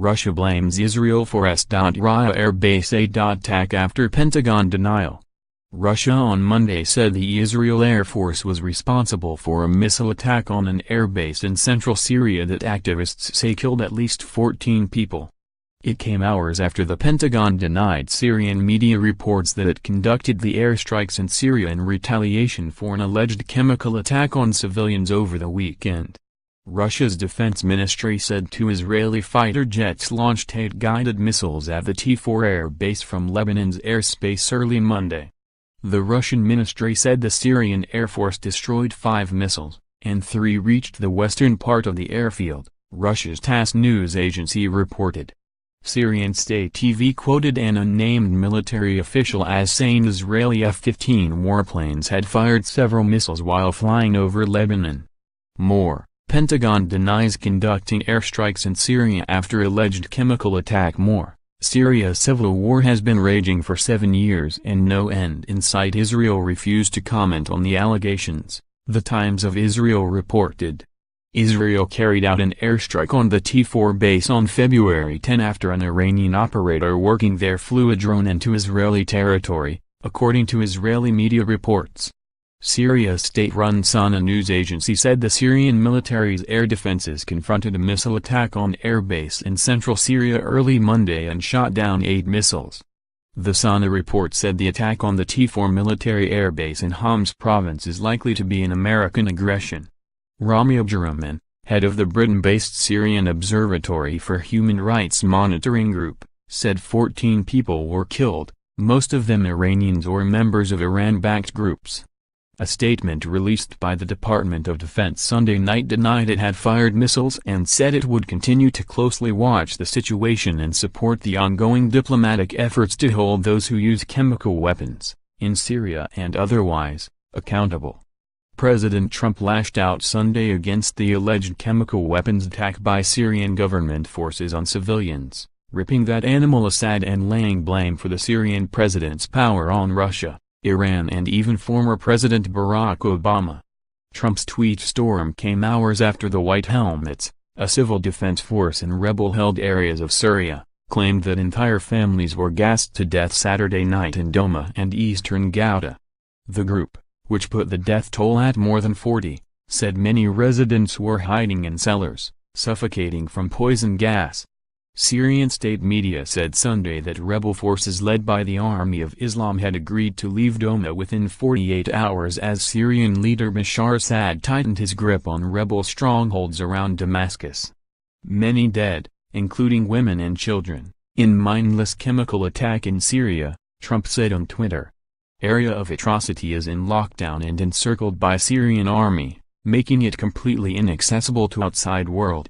Russia blames Israel for S.yria air base a.ttack after Pentagon denial. Russia on Monday said the Israel Air Force was responsible for a missile attack on an airbase in central Syria that activists say killed at least 14 people. It came hours after the Pentagon denied Syrian media reports that it conducted the airstrikes in Syria in retaliation for an alleged chemical attack on civilians over the weekend. Russia's defense ministry said 2 Israeli fighter jets launched 8 guided missiles at the T4 air base from Lebanon's airspace early Monday. The Russian ministry said the Syrian Air Force destroyed 5 missiles, and 3 reached the western part of the airfield, Russia's TASS news agency reported. Syrian state TV quoted an unnamed military official as saying Israeli F-15 warplanes had fired several missiles while flying over Lebanon. More, Pentagon denies conducting airstrikes in Syria after alleged chemical attack. More, Syria's civil war has been raging for 7 years and no end in sight. Israel refused to comment on the allegations, The Times of Israel reported. Israel carried out an airstrike on the T4 base on February 10 after an Iranian operator working there flew a drone into Israeli territory, according to Israeli media reports. Syria's state-run Sana news agency said the Syrian military's air defenses confronted a missile attack on airbase in central Syria early Monday and shot down 8 missiles. The Sana report said the attack on the T4 military airbase in Homs province is likely to be an American aggression. Rami Abdurrahman, head of the Britain-based Syrian Observatory for Human Rights Monitoring Group, said 14 people were killed, most of them Iranians or members of Iran-backed groups. A statement released by the Department of Defense Sunday night denied it had fired missiles and said it would continue to closely watch the situation and support the ongoing diplomatic efforts to hold those who use chemical weapons, in Syria and otherwise, accountable. President Trump lashed out Sunday against the alleged chemical weapons attack by Syrian government forces on civilians, ripping that animal Assad and laying blame for the Syrian president's power on Russia, Iran and even former President Barack Obama. Trump's tweet storm came hours after the White Helmets, a civil defense force in rebel-held areas of Syria, claimed that entire families were gassed to death Saturday night in Douma and eastern Ghouta. The group, which put the death toll at more than 40, said many residents were hiding in cellars, suffocating from poison gas. Syrian state media said Sunday that rebel forces led by the Army of Islam had agreed to leave Douma within 48 hours as Syrian leader Bashar Assad tightened his grip on rebel strongholds around Damascus. Many dead, including women and children, in mindless chemical attack in Syria, Trump said on Twitter. Area of atrocity is in lockdown and encircled by Syrian army, making it completely inaccessible to outside world.